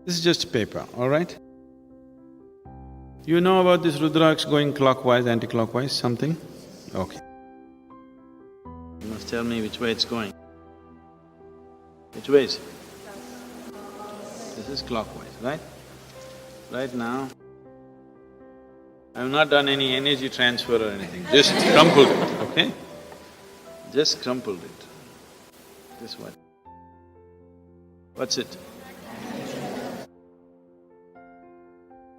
This is just paper, all right? You know about this Rudraksh going clockwise, anti-clockwise, something? Okay. You must tell me which way it's going. Which way is it? This is clockwise, right? Right now, I've not done any energy transfer or anything, just crumpled it, okay? Just crumpled it. This what? What's it?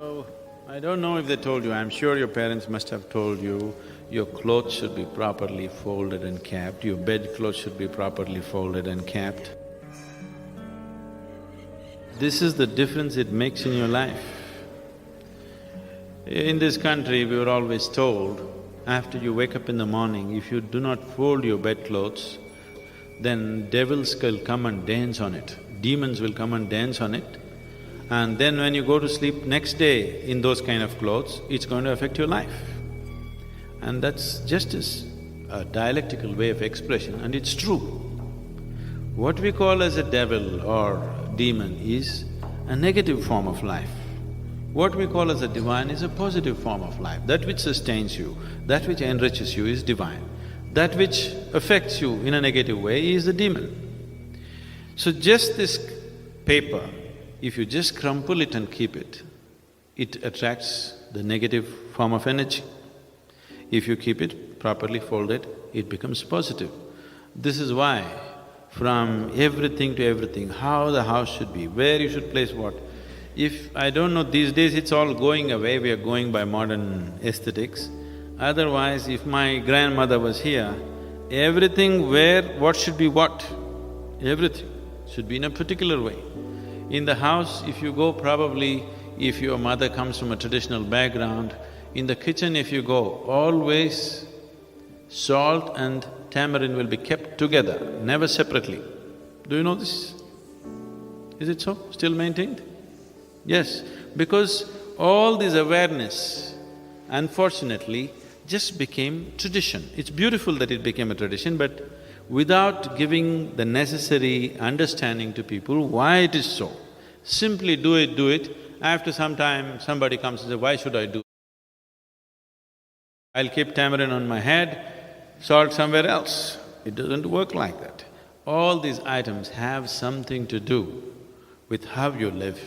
Oh, I don't know if they told you, I'm sure your parents must have told you, your clothes should be properly folded and kept, your bedclothes should be properly folded and kept. This is the difference it makes in your life. In this country, we were always told, after you wake up in the morning, if you do not fold your bedclothes, then devils will come and dance on it, demons will come and dance on it, and then when you go to sleep next day in those kind of clothes, it's going to affect your life. And that's just a dialectical way of expression, and it's true. What we call as a devil or demon is a negative form of life. What we call as a divine is a positive form of life. That which sustains you, that which enriches you is divine. That which affects you in a negative way is the demon. So just this paper, if you just crumple it and keep it, it attracts the negative form of energy. If you keep it properly folded, it becomes positive. This is why from everything to everything, how the house should be, where you should place what. If… I don't know, these days it's all going away, we are going by modern aesthetics. Otherwise, if my grandmother was here, everything where what should be what, everything should be in a particular way. In the house, if you go probably, if your mother comes from a traditional background, in the kitchen if you go, always salt and tamarind will be kept together, never separately. Do you know this? Is it so? Still maintained? Yes, because all this awareness, unfortunately, just became tradition. It's beautiful that it became a tradition, but without giving the necessary understanding to people why it is so. Simply do it. After some time, somebody comes and says, why should I do? I'll keep tamarind on my head, salt somewhere else. It doesn't work like that. All these items have something to do with how you live,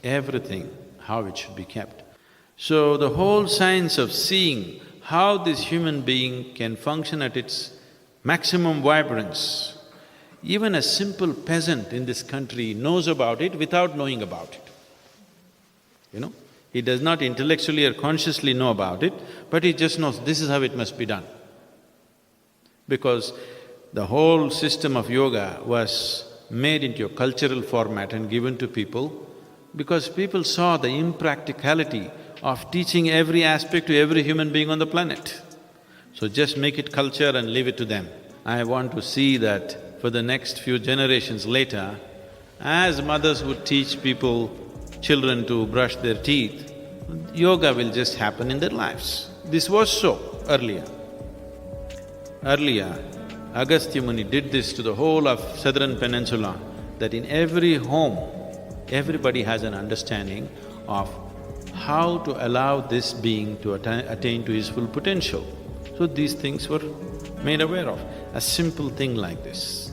everything, how it should be kept. So the whole science of seeing how this human being can function at its maximum vibrance, even a simple peasant in this country knows about it without knowing about it. You know, he does not intellectually or consciously know about it, but he just knows this is how it must be done. Because the whole system of yoga was made into a cultural format and given to people because people saw the impracticality of teaching every aspect to every human being on the planet. So just make it culture and leave it to them. I want to see that for the next few generations later, as mothers would teach people, children to brush their teeth, yoga will just happen in their lives. This was so earlier. Earlier, Agastya Muni did this to the whole of southern peninsula, that in every home, everybody has an understanding of how to allow this being to attain to his full potential. So these things were made aware of, a simple thing like this.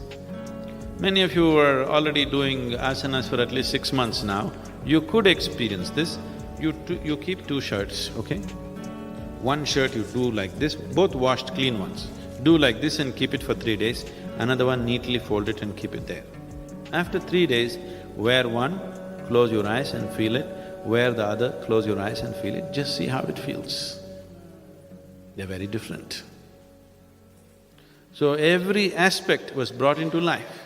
Many of you are already doing asanas for at least 6 months now, you could experience this. You keep 2 shirts, okay? One shirt you do like this, both washed clean ones. Do like this and keep it for 3 days, another one neatly fold it and keep it there. After 3 days, wear one, close your eyes and feel it, wear the other, close your eyes and feel it, just see how it feels. They're very different. So every aspect was brought into life.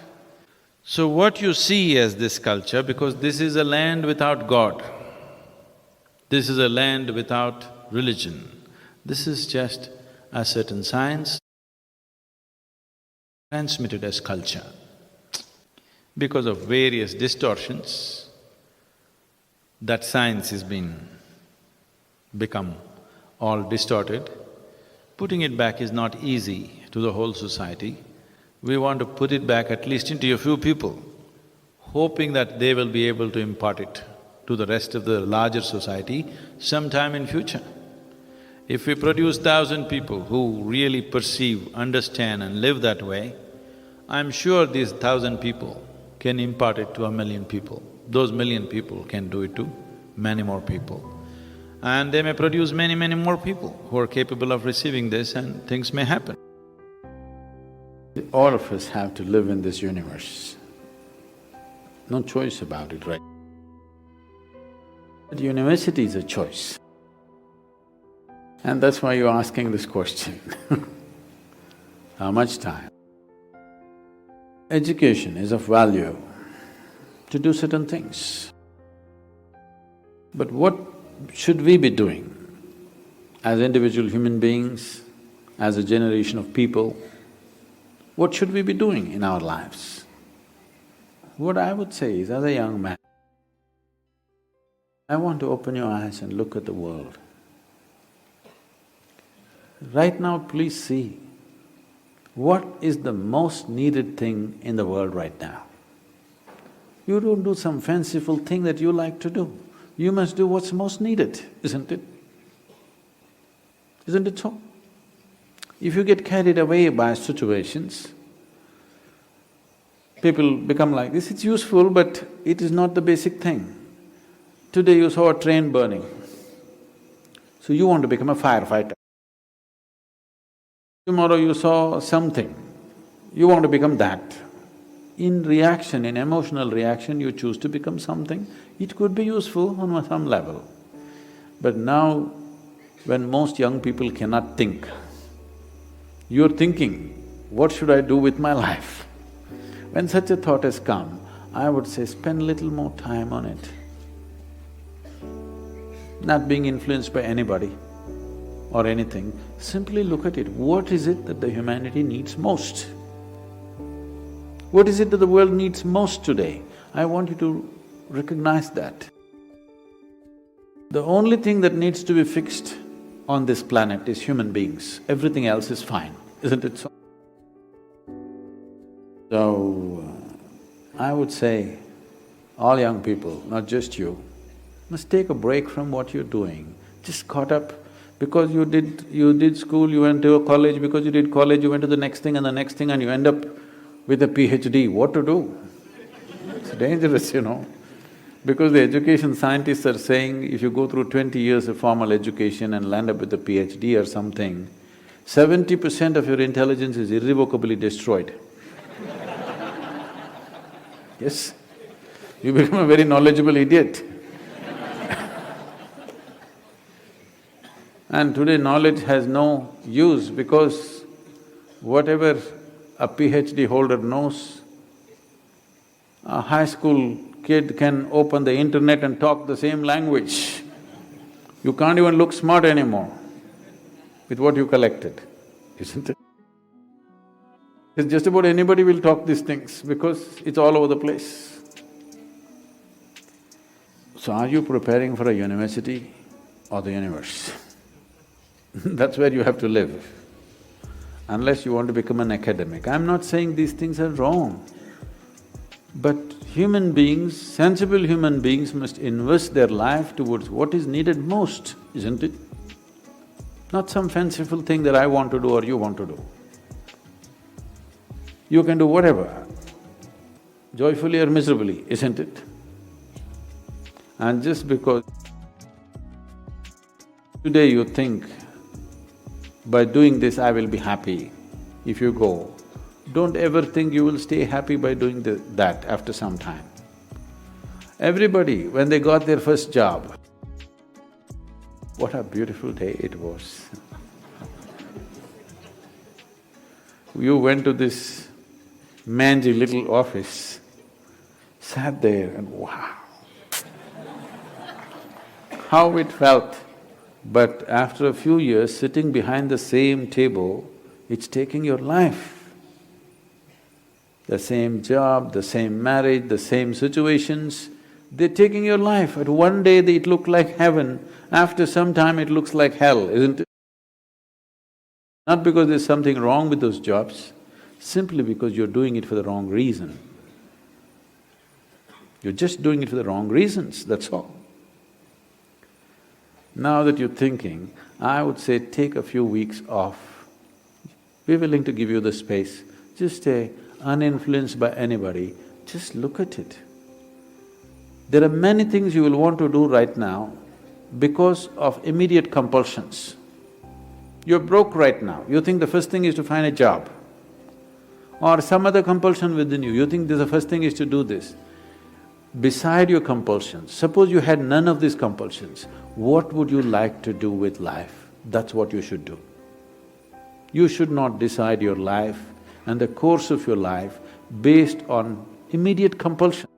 So what you see as this culture, because this is a land without God, this is a land without religion, this is just a certain science transmitted as culture. Because of various distortions, that science has become all distorted. Putting it back is not easy to the whole society. We want to put it back at least into a few people hoping that they will be able to impart it to the rest of the larger society sometime in future. If we produce 1,000 people who really perceive, understand and live that way, I'm sure these 1,000 people can impart it to 1,000,000 people. Those 1,000,000 people can do it to many more people. And they may produce many, many more people who are capable of receiving this and things may happen. All of us have to live in this universe. No choice about it, right? But university is a choice. And that's why you're asking this question how much time? Education is of value to do certain things. But what should we be doing as individual human beings, as a generation of people? What should we be doing in our lives? What I would say is, as a young man, I want to open your eyes and look at the world. Right now, please see, what is the most needed thing in the world right now? You don't do some fanciful thing that you like to do. You must do what's most needed, isn't it? Isn't it so? If you get carried away by situations, people become like this, it's useful but it is not the basic thing. Today you saw a train burning, so you want to become a firefighter. Tomorrow you saw something, you want to become that. In reaction, in emotional reaction, you choose to become something. It could be useful on some level. But now, when most young people cannot think, you're thinking, what should I do with my life? When such a thought has come, I would say spend little more time on it. Not being influenced by anybody or anything, simply look at it. What is it that the humanity needs most? What is it that the world needs most today? I want you to recognize that. The only thing that needs to be fixed on this planet is human beings. Everything else is fine, isn't it so? So, I would say, all young people, not just you, must take a break from what you're doing. Just caught up because you did school, you went to a college, because you did college, you went to the next thing and the next thing and you end up with a PhD. What to do? It's dangerous, you know. Because the education scientists are saying if you go through 20 years of formal education and land up with a PhD or something, 70% of your intelligence is irrevocably destroyed. Yes, you become a very knowledgeable idiot. And today knowledge has no use because whatever a PhD holder knows, a high school kid can open the internet and talk the same language. You can't even look smart anymore with what you collected, isn't it? It's just about anybody will talk these things because it's all over the place. So are you preparing for a university or the universe? That's where you have to live, unless you want to become an academic. I'm not saying these things are wrong, but human beings, sensible human beings must invest their life towards what is needed most, isn't it? Not some fanciful thing that I want to do or you want to do. You can do whatever, joyfully or miserably, isn't it? And just because today you think, by doing this I will be happy, if you go, don't ever think you will stay happy by doing that after some time. Everybody, when they got their first job, what a beautiful day it was. You went to this mangy little office, sat there and wow, how it felt. But after a few years, sitting behind the same table, it's taking your life. The same job, the same marriage, the same situations, they're taking your life. At one day it looked like heaven, after some time it looks like hell, isn't it? Not because there's something wrong with those jobs, simply because you're doing it for the wrong reason. You're just doing it for the wrong reasons, that's all. Now that you're thinking, I would say take a few weeks off. We're willing to give you the space. Just stay uninfluenced by anybody, just look at it. There are many things you will want to do right now because of immediate compulsions. You're broke right now, you think the first thing is to find a job. Or some other compulsion within you, you think the first thing is to do this. Beside your compulsions, suppose you had none of these compulsions, what would you like to do with life? That's what you should do. You should not decide your life and the course of your life based on immediate compulsion.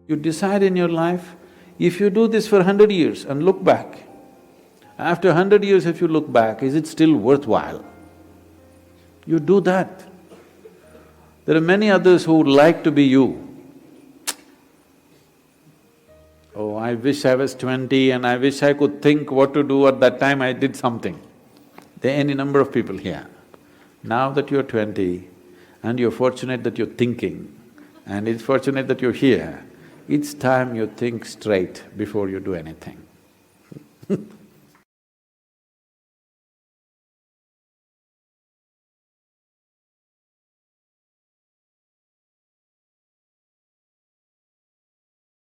You decide in your life, if you do this for 100 years and look back, after 100 years if you look back, is it still worthwhile? You do that. There are many others who would like to be you. Oh, I wish I was 20 and I wish I could think what to do at that time I did something. There are any number of people here. Now that you're 20 and you're fortunate that you're thinking and it's fortunate that you're here, it's time you think straight before you do anything.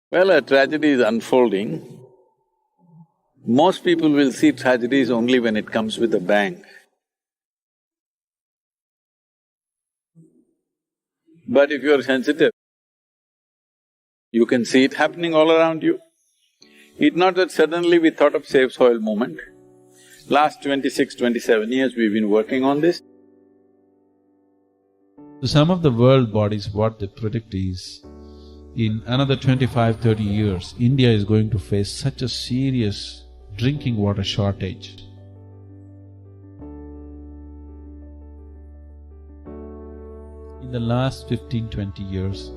Well, a tragedy is unfolding. Most people will see tragedies only when it comes with a bang. But if you're sensitive, you can see it happening all around you. It's not that suddenly we thought of Save Soil movement. Last 26, 27 years we've been working on this. So some of the world bodies, what they predict is, in another 25, 30 years, India is going to face such a serious drinking water shortage. In the last 15, 20 years,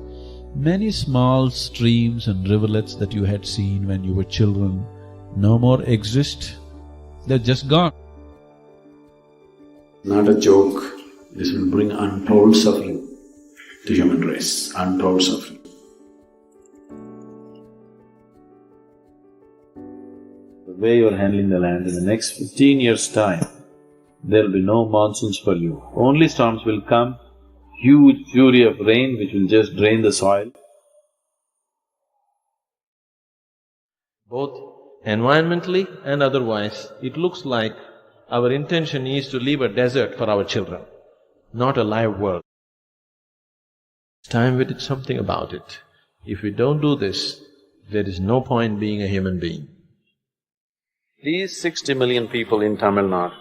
many small streams and rivulets that you had seen when you were children no more exist, they're just gone. Not a joke, this will bring untold suffering to human race, untold suffering. The way you're handling the land, in the next 15 years' time, there'll be no monsoons for you. Only storms will come, huge fury of rain which will just drain the soil. Both environmentally and otherwise, it looks like our intention is to leave a desert for our children, not a live world. It's time we did something about it. If we don't do this, there is no point being a human being. These 60 million people in Tamil Nadu,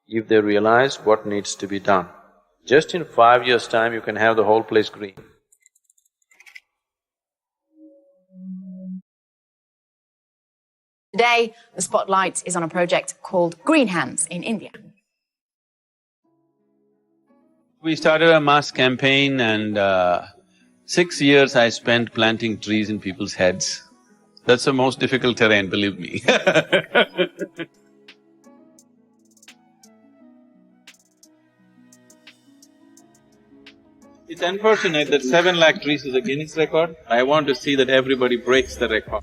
if they realize what needs to be done, just in 5 years' time you can have the whole place green. Today, the spotlight is on a project called Green Hands in India. We started a mass campaign and 6 years I spent planting trees in people's heads. That's the most difficult terrain, believe me. It's unfortunate that 7 lakh trees is a Guinness record. I want to see that everybody breaks the record.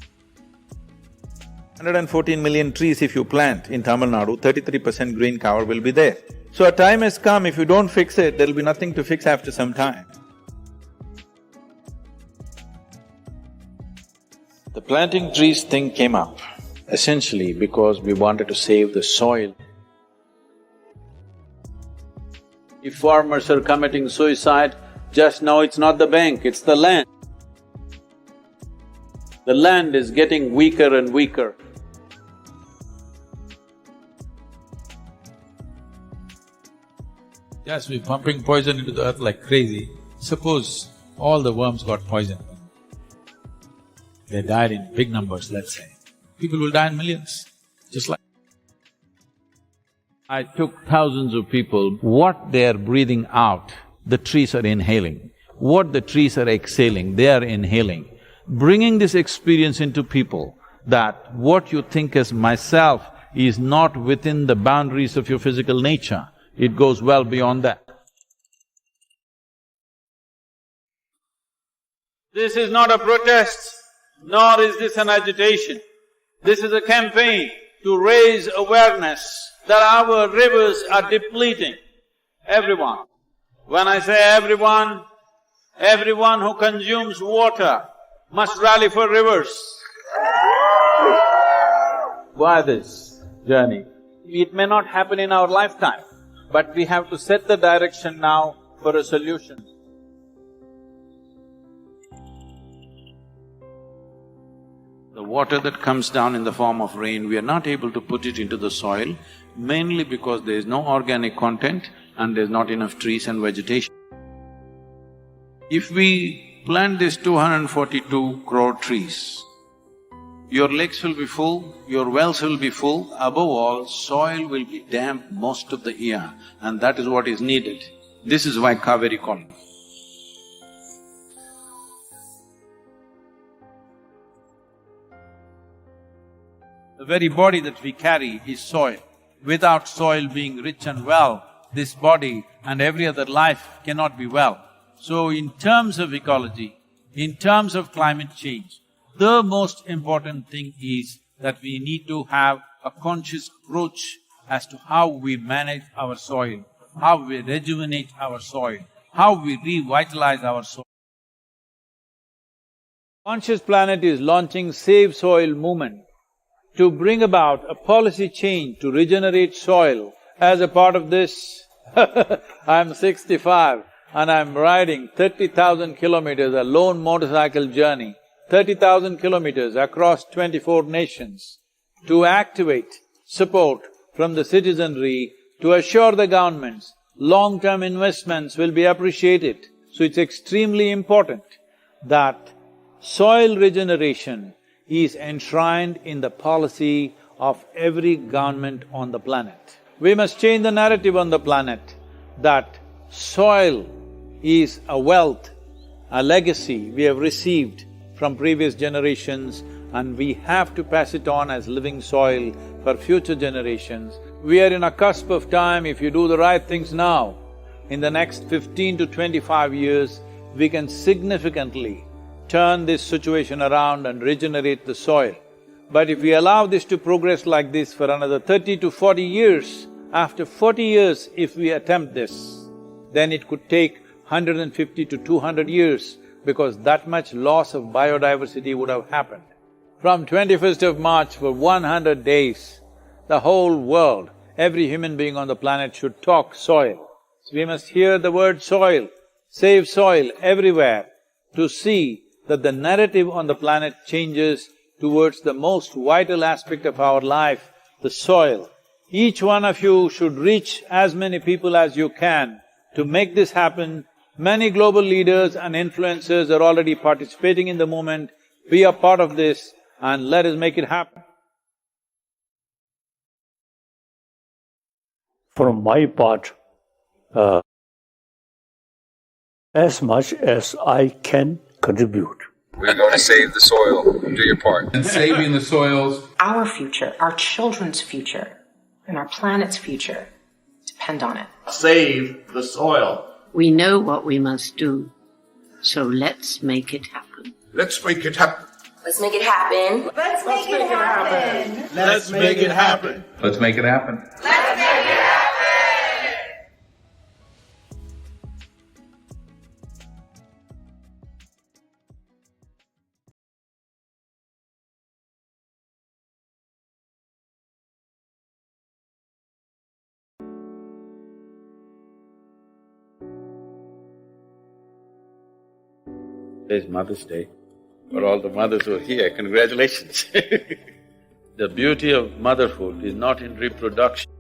114 million trees if you plant in Tamil Nadu, 33% green cover will be there. So a time has come, if you don't fix it, there'll be nothing to fix after some time. The planting trees thing came up essentially because we wanted to save the soil. If farmers are committing suicide, just know it's not the bank, it's the land. The land is getting weaker and weaker. Yes, we're pumping poison into the earth like crazy. Suppose all the worms got poisoned. They died in big numbers, let's say. People will die in millions, just like… I took thousands of people, what they are breathing out, the trees are inhaling. What the trees are exhaling, they are inhaling. Bringing this experience into people, that what you think as myself is not within the boundaries of your physical nature, it goes well beyond that. This is not a protest, nor is this an agitation. This is a campaign to raise awareness that our rivers are depleting. Everyone. When I say everyone who consumes water must rally for rivers. Why this journey? It may not happen in our lifetime, but we have to set the direction now for a solution. The water that comes down in the form of rain, we are not able to put it into the soil, mainly because there is no organic content and there's not enough trees and vegetation. If we plant these 242 crore trees, your lakes will be full, your wells will be full, above all, soil will be damp most of the year, and that is what is needed. This is why Kaveri called. The very body that we carry is soil. Without soil being rich and well, this body and every other life cannot be well. So in terms of ecology, in terms of climate change, the most important thing is that we need to have a conscious approach as to how we manage our soil, how we rejuvenate our soil, how we revitalize our soil. Conscious Planet is launching Save Soil movement to bring about a policy change to regenerate soil. As a part of this, I'm 65 and I'm riding 30,000 kilometers, a lone motorcycle journey, 30,000 kilometers across 24 nations to activate support from the citizenry to assure the governments long-term investments will be appreciated. So it's extremely important that soil regeneration is enshrined in the policy of every government on the planet. We must change the narrative on the planet that soil is a wealth, a legacy we have received from previous generations, and we have to pass it on as living soil for future generations. We are in a cusp of time. If you do the right things now, in the next 15 to 25 years, we can significantly turn this situation around and regenerate the soil. But if we allow this to progress like this for another 30 to 40 years, after 40 years if we attempt this, then it could take 150 to 200 years because that much loss of biodiversity would have happened. From 21st of March for 100 days, the whole world, every human being on the planet should talk soil. So we must hear the word soil, save soil everywhere to see that the narrative on the planet changes towards the most vital aspect of our life, the soil. Each one of you should reach as many people as you can to make this happen. Many global leaders and influencers are already participating in the movement. Be a part of this and let us make it happen. From my part, as much as I can contribute. We're going to save the soil. Do your part. And saving the soils. Our future, our children's future, and our planet's future depend on it. Save the soil. We know what we must do, so let's make it happen. Let's make it happen. Let's make it happen. Let's make it happen. Let's make it happen. Let's make it happen. Let's make it happen. Today's Mother's Day. For all the mothers who are here, congratulations. The beauty of motherhood is not in reproduction.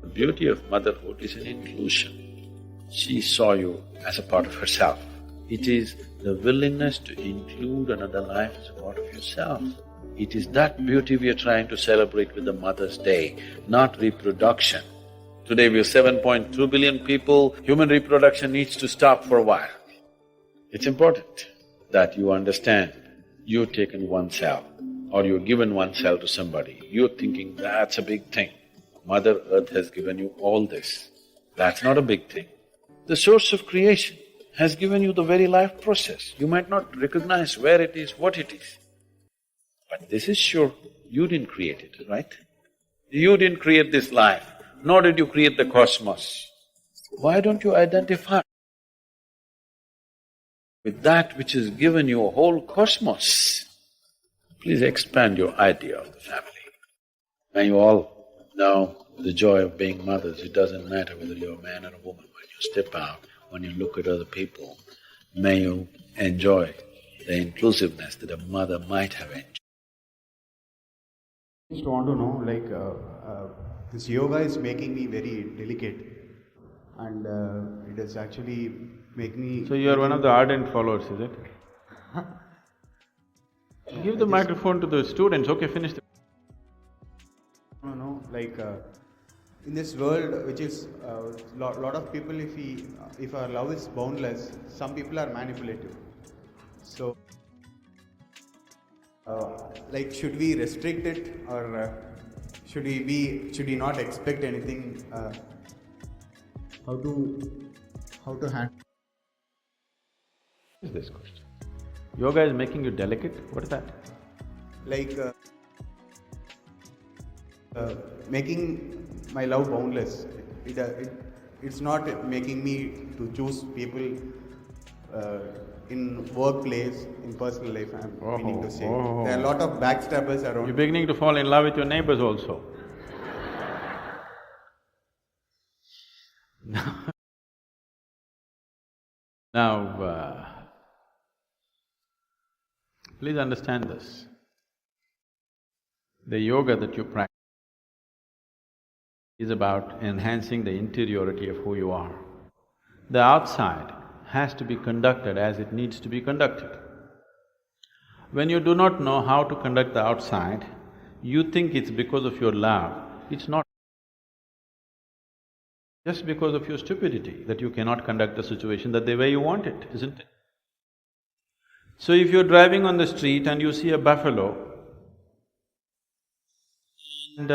The beauty of motherhood is in inclusion. She saw you as a part of herself. It is the willingness to include another life as a part of yourself. It is that beauty we are trying to celebrate with the Mother's Day, not reproduction. Today we are 7.2 billion people, human reproduction needs to stop for a while. It's important that you understand you've taken one cell or you've given one cell to somebody. You're thinking, that's a big thing. Mother Earth has given you all this. That's not a big thing. The source of creation has given you the very life process. You might not recognize where it is, what it is. But this is sure, you didn't create it, right? You didn't create this life, nor did you create the cosmos. Why don't you identify with that which has given you a whole cosmos? Please expand your idea of the family. May you all know the joy of being mothers. It doesn't matter whether you're a man or a woman. When you step out, when you look at other people, may you enjoy the inclusiveness that a mother might have enjoyed. I just want to know, this yoga is making me very delicate, and it is actually making me… So you are one of the ardent followers, is it? Give the microphone to the students, okay, finish the… No, in this world, which is lot of people, if our love is boundless, some people are manipulative. So, should we restrict it, or should we not expect anything? How to handle? What is this question? Yoga is making you delicate? What is that? Making my love boundless. It's not making me to choose people in workplace, in personal life, I'm meaning to say. There are a lot of backstabbers around. You're beginning to fall in love with your neighbors also. Now, please understand this. The yoga that you practice is about enhancing the interiority of who you are. The outside has to be conducted as it needs to be conducted. When you do not know how to conduct the outside, you think it's because of your love. It's not. Just because of your stupidity that you cannot conduct the situation the way you want it, isn't it? So if you're driving on the street and you see a buffalo, and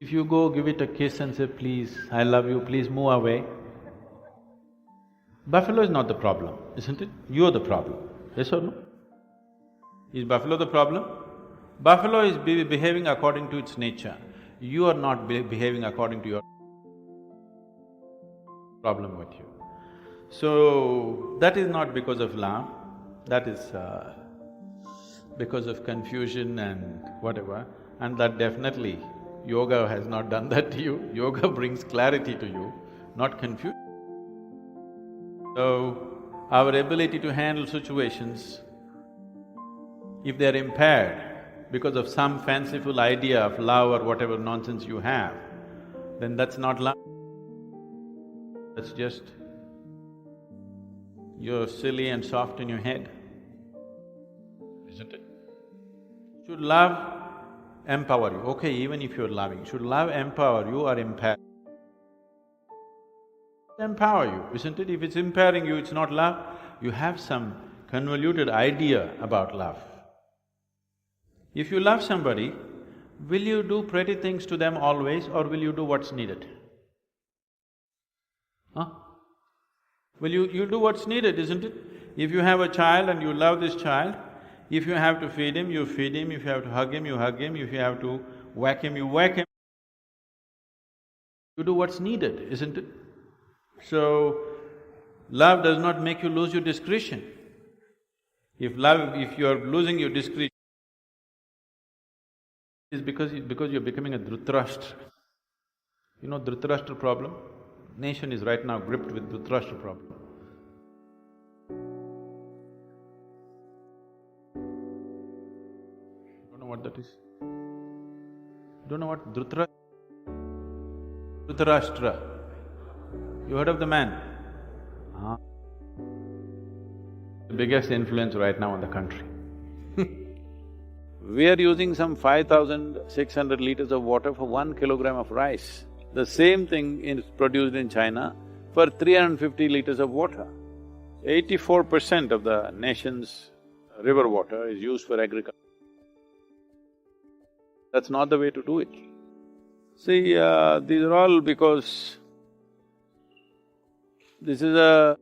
if you go give it a kiss and say, please, I love you, please move away, buffalo is not the problem, isn't it? You're the problem, yes or no? Is buffalo the problem? Buffalo is behaving according to its nature. You are not behaving according to your problem with you. So, that is not because of love, that is because of confusion and whatever, and that definitely yoga has not done that to you. Yoga brings clarity to you, not confusion. So, our ability to handle situations, if they're impaired because of some fanciful idea of love or whatever nonsense you have, then that's not love. That's just… you're silly and soft in your head, isn't it? Should love empower you? Okay, even if you're loving, should love empower you or impair? Empower you, isn't it? If it's impairing you, it's not love. You have some convoluted idea about love. If you love somebody, will you do pretty things to them always, or will you do what's needed? Huh? You'll do what's needed, isn't it? If you have a child and you love this child, if you have to feed him, you feed him, if you have to hug him, you hug him, if you have to whack him, you whack him. You do what's needed, isn't it? So, love does not make you lose your discretion. If you're losing your discretion, it's because you're becoming a Dhritarashtra. You know Dhritarashtra problem? Nation is right now gripped with Dhritarashtra problem. Don't know what that is? Don't know what Dhritarashtra? You heard of the man? The biggest influence right now in the country. We are using some 5,600 liters of water for 1 kilogram of rice. The same thing is produced in China for 350 liters of water. 84% of the nation's river water is used for agriculture. That's not the way to do it. See, these are all because This is a…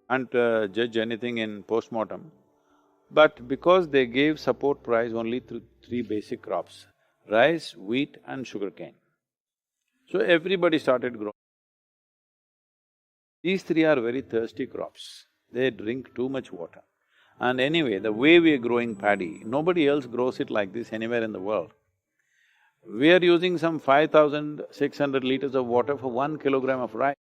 can't judge anything in post-mortem, but because they gave support price only to three basic crops, rice, wheat and sugarcane. So everybody started growing. These three are very thirsty crops, they drink too much water. And anyway, the way we are growing paddy, nobody else grows it like this anywhere in the world. We are using some 5,600 liters of water for 1 kilogram of rice.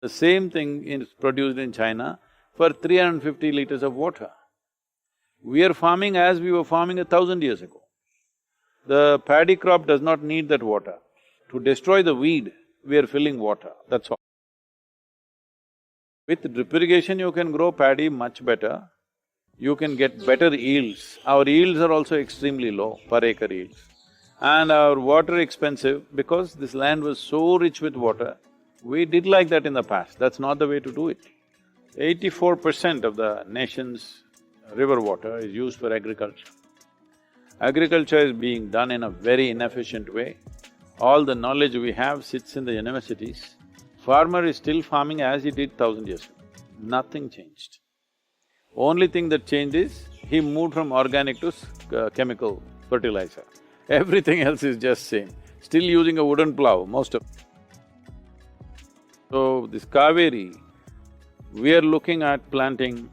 The same thing is produced in China for 350 liters of water. We are farming as we were farming 1,000 years ago. The paddy crop does not need that water. To destroy the weed, we are filling water, that's all. With drip irrigation, you can grow paddy much better. You can get better yields. Our yields are also extremely low, per acre yields. And our water expensive because this land was so rich with water. We did like that in the past, that's not the way to do it. 84% of the nation's river water is used for agriculture. Agriculture is being done in a very inefficient way. All the knowledge we have sits in the universities. Farmer is still farming as he did 1,000 years ago. Nothing changed. Only thing that changed is, he moved from organic to chemical fertilizer. Everything else is just same. Still using a wooden plow, most of it. So, this Kaveri, we are looking at planting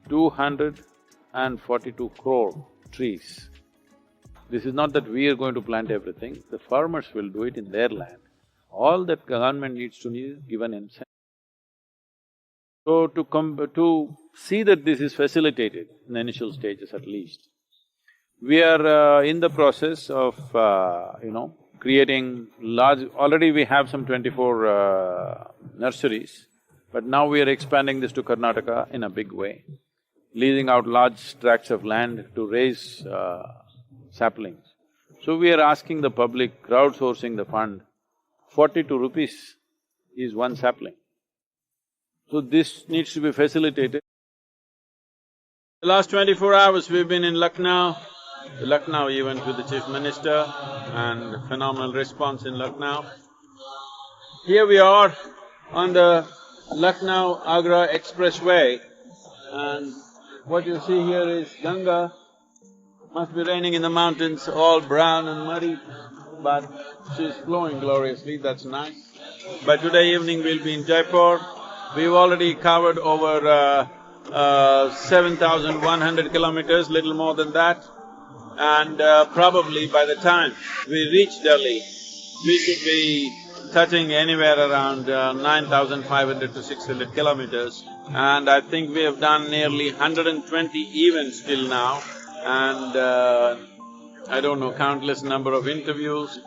242 crore trees. This is not that we are going to plant everything, the farmers will do it in their land. All that government needs to give an incentive. So, to see that this is facilitated in the initial stages at least, we are in the process of, creating large… already we have some 24 nurseries, but now we are expanding this to Karnataka in a big way, leasing out large tracts of land to raise saplings. So we are asking the public, crowdsourcing the fund, 42 rupees is one sapling. So this needs to be facilitated. The last 24 hours we've been in Lucknow, the Lucknow event with the Chief Minister and phenomenal response in Lucknow. Here we are on the Lucknow-Agra Expressway, and what you see here is Ganga. Must be raining in the mountains, all brown and muddy, but she's flowing gloriously, that's nice. By today evening we'll be in Jaipur. We've already covered over 7,100 kilometers, little more than that. And probably by the time we reach Delhi, we should be touching anywhere around 9,500 to 600 kilometers. And I think we have done nearly 120 events till now, and I don't know, countless number of interviews.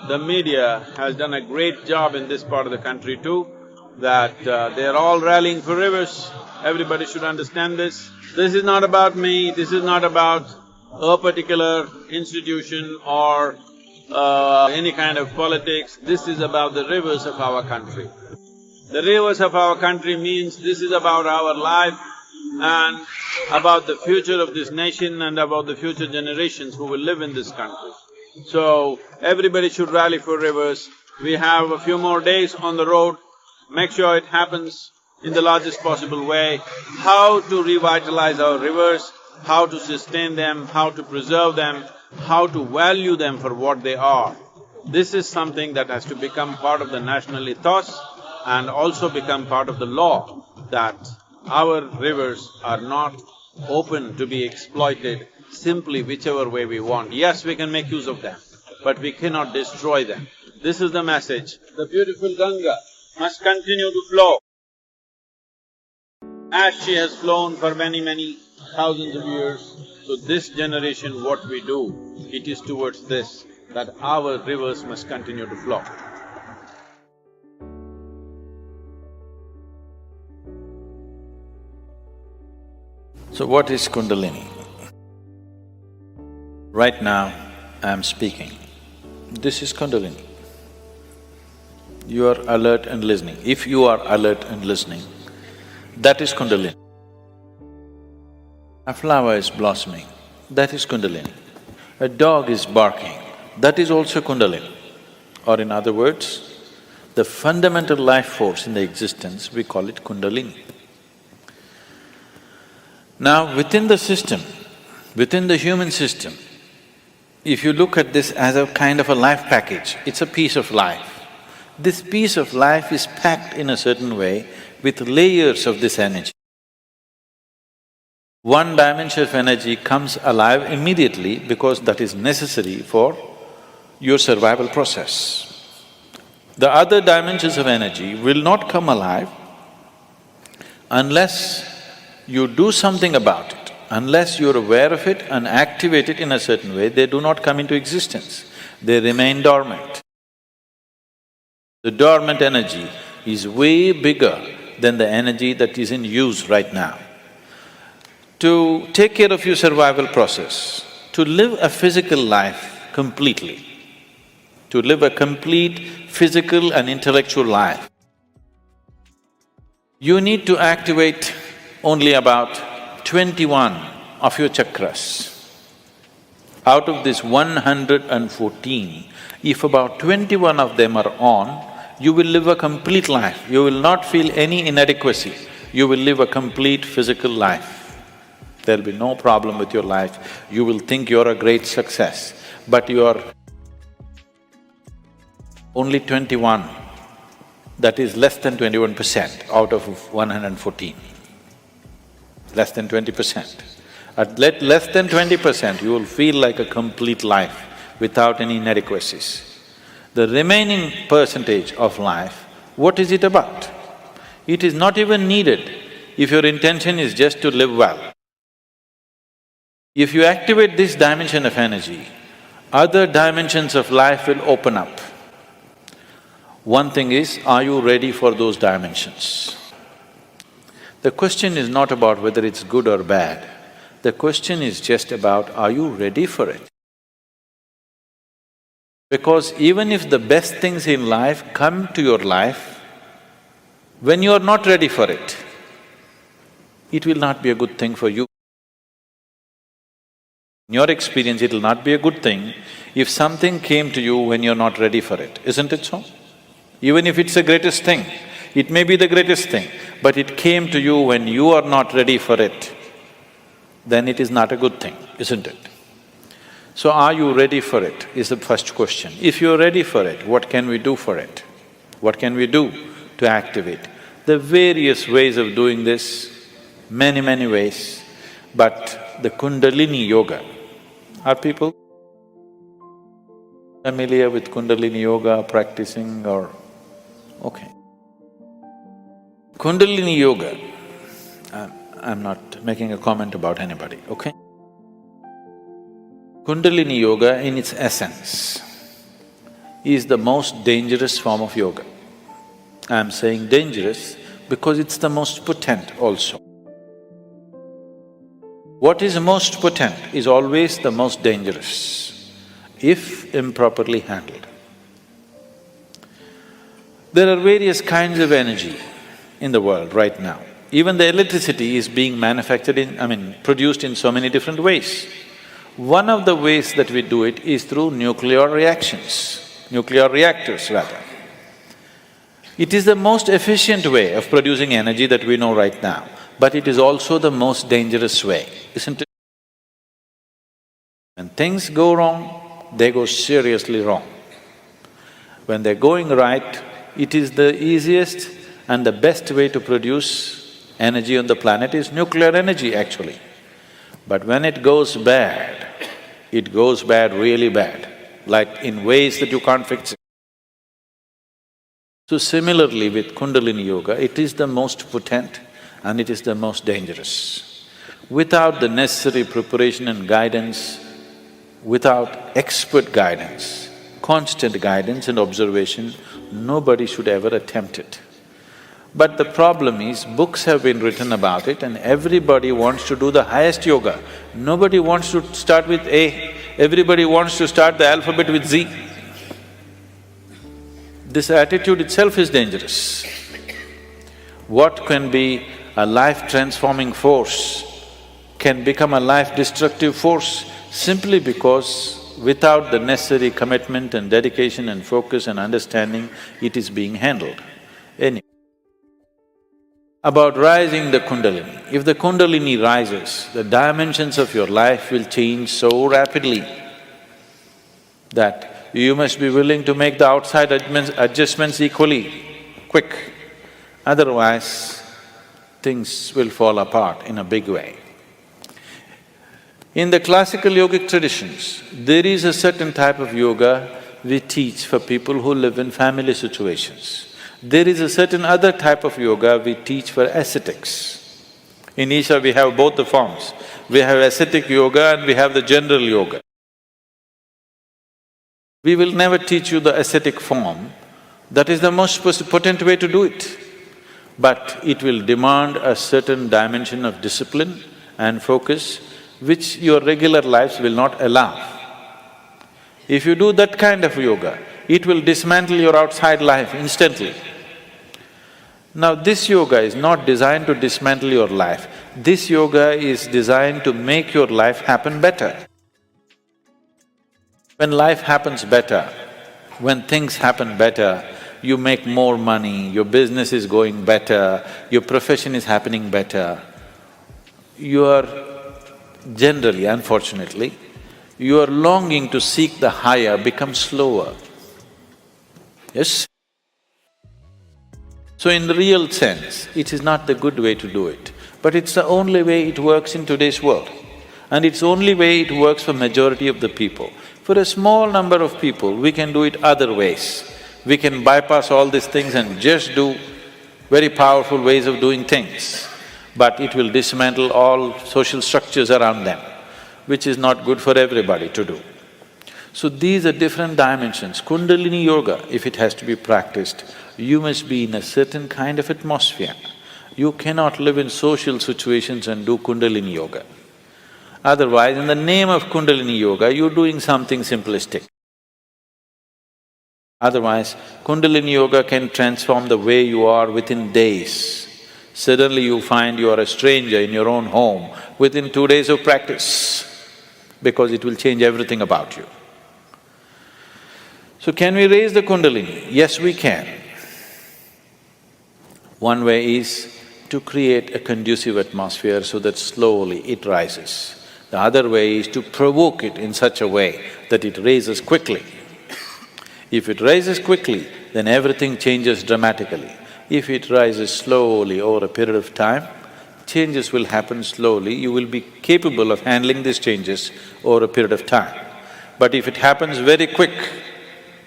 The media has done a great job in this part of the country too, that they're all rallying for rivers. Everybody should understand this. This is not about me, this is not about a particular institution or any kind of politics, this is about the rivers of our country. The rivers of our country means this is about our life and about the future of this nation and about the future generations who will live in this country. So, everybody should rally for rivers. We have a few more days on the road, make sure it happens in the largest possible way. How to revitalize our rivers, how to sustain them, how to preserve them, how to value them for what they are. This is something that has to become part of the national ethos and also become part of the law, that our rivers are not open to be exploited simply whichever way we want. Yes, we can make use of them, but we cannot destroy them. This is the message. The beautiful Ganga must continue to flow as she has flown for many thousands of years. So this generation, what we do, it is towards this, that our rivers must continue to flow. So what is Kundalini? Right now, I am speaking. This is Kundalini. You are alert and listening. If you are alert and listening, that is Kundalini. A flower is blossoming, that is Kundalini. A dog is barking, that is also Kundalini. Or in other words, The fundamental life force in the existence, we call it Kundalini. Now, within the system, within the human system, if you look at this as a kind of a life package, it's a piece of life. This piece of life is packed in a certain way with layers of this energy. One dimension of energy comes alive immediately because that is necessary for your survival process. The other dimensions of energy will not come alive unless you do something about it, unless you're aware of it and activate it in a certain way, they do not come into existence, they remain dormant. The dormant energy is way bigger than the energy that is in use right now. To take care of your survival process, to live a physical life completely, to live a complete physical and intellectual life, you need to activate only about 21 of your chakras. Out of this 114, if about 21 of them are on, you will live a complete life. You will not feel any inadequacy. You will live a complete physical life. There'll be no problem with your life. You will think you're a great success, but you're only 21, that is less than 21% out of 114, less than 20%. At less than 20%, you will feel like a complete life without any inadequacies. The remaining percentage of life, what is it about? It is not even needed if your intention is just to live well. If you activate this dimension of energy, other dimensions of life will open up. One thing is, are you ready for those dimensions? The question is not about whether it's good or bad. The question is just about, are you ready for it? Because even if the best things in life come to your life, when you are not ready for it, it will not be a good thing for you. In your experience, it will not be a good thing if something came to you when you're not ready for it, isn't it so? Even if it's the greatest thing, it may be the greatest thing, but it came to you when you are not ready for it, then it is not a good thing, isn't it? So are you ready for it, is the first question. If you're ready for it, what can we do for it? What can we do to activate? There are various ways of doing this, many ways, but the Kundalini Yoga, are people familiar with Kundalini Yoga, practicing or… okay. Kundalini Yoga, I'm not making a comment about anybody, okay? Kundalini Yoga in its essence is the most dangerous form of yoga. I'm saying dangerous because it's the most potent also. What is most potent is always the most dangerous, if improperly handled. There are various kinds of energy in the world right now. Even the electricity is being manufactured produced in so many different ways. One of the ways that we do it is through nuclear reactions, nuclear reactors rather. It is the most efficient way of producing energy that we know right now, but it is also the most dangerous way, isn't it? When things go wrong, they go seriously wrong. When they're going right, it is the easiest and the best way to produce energy on the planet is nuclear energy actually. But when it goes bad really bad, like in ways that you can't fix it. So similarly with Kundalini Yoga, it is the most potent and it is the most dangerous. Without the necessary preparation and guidance, without expert guidance, constant guidance and observation, nobody should ever attempt it. But the problem is, books have been written about it and everybody wants to do the highest yoga. Nobody wants to start with A, everybody wants to start the alphabet with Z. This attitude itself is dangerous. What can be a life-transforming force can become a life-destructive force simply because without the necessary commitment and dedication and focus and understanding, it is being handled. Anyway, about rising the Kundalini. If the Kundalini rises, the dimensions of your life will change so rapidly that you must be willing to make the outside adjustments equally quick. Otherwise, things will fall apart in a big way. In the classical yogic traditions, there is a certain type of yoga we teach for people who live in family situations. There is a certain other type of yoga we teach for ascetics. In Isha we have both the forms. We have ascetic yoga and we have the general yoga. We will never teach you the ascetic form, that is the most potent way to do it. But it will demand a certain dimension of discipline and focus which your regular lives will not allow. If you do that kind of yoga, it will dismantle your outside life instantly. Now this yoga is not designed to dismantle your life, this yoga is designed to make your life happen better. When life happens better, when things happen better, you make more money, your business is going better, your profession is happening better, your generally, unfortunately, your longing to seek the higher becomes slower. Yes? So in the real sense, it is not the good way to do it, but it's the only way it works in today's world. And it's the only way it works for majority of the people. For a small number of people, we can do it other ways. We can bypass all these things and just do very powerful ways of doing things. But it will dismantle all social structures around them, which is not good for everybody to do. So these are different dimensions. Kundalini yoga, if it has to be practiced, you must be in a certain kind of atmosphere. You cannot live in social situations and do Kundalini yoga. Otherwise, in the name of Kundalini yoga, you're doing something simplistic. Otherwise, Kundalini yoga can transform the way you are within days. Suddenly you find you are a stranger in your own home within 2 days of practice, because it will change everything about you. So can we raise the Kundalini? Yes, we can. One way is to create a conducive atmosphere so that slowly it rises. The other way is to provoke it in such a way that it raises quickly. If it rises quickly, then everything changes dramatically. If it rises slowly over a period of time, changes will happen slowly, you will be capable of handling these changes over a period of time. But if it happens very quick,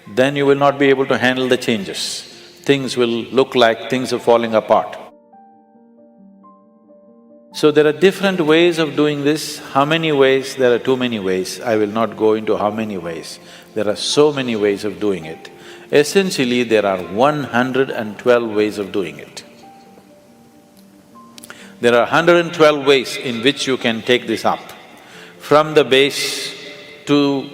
then you will not be able to handle the changes. Things will look like things are falling apart. So there are different ways of doing this. How many ways? There are too many ways. I will not go into how many ways. There are so many ways of doing it. Essentially, there are 112 ways of doing it. There are 112 ways in which you can take this up. From the base to…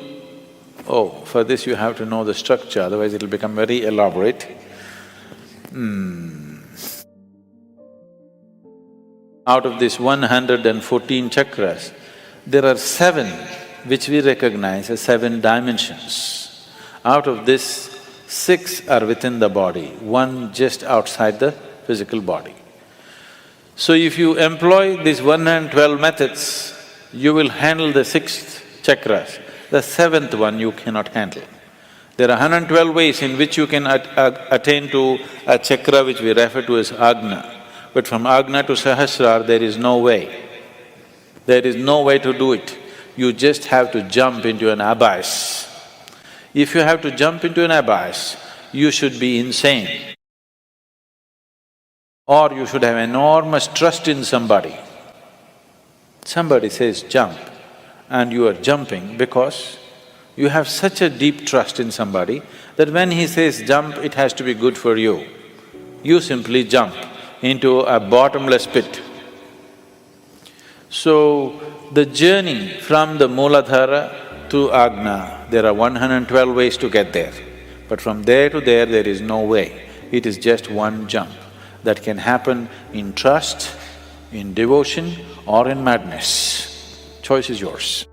for this you have to know the structure, otherwise it'll become very elaborate. Out of these 114 chakras, there are 7 which we recognize as 7 dimensions. Out of this, 6 are within the body, 1 just outside the physical body. So if you employ these 112 methods, you will handle the 6th chakras. The 7th one you cannot handle. There are 112 ways in which you can attain to a chakra which we refer to as Agna. But from Agna to Sahasrara, there is no way. There is no way to do it. You just have to jump into an abyss. If you have to jump into an abyss, you should be insane. Or you should have enormous trust in somebody. Somebody says jump, and you are jumping because you have such a deep trust in somebody that when he says jump, it has to be good for you. You simply jump into a bottomless pit. So, the journey from the Mooladhara to Agna, there are 112 ways to get there. But from there to there is no way. It is just one jump that can happen in trust, in devotion or in madness. Choice is yours.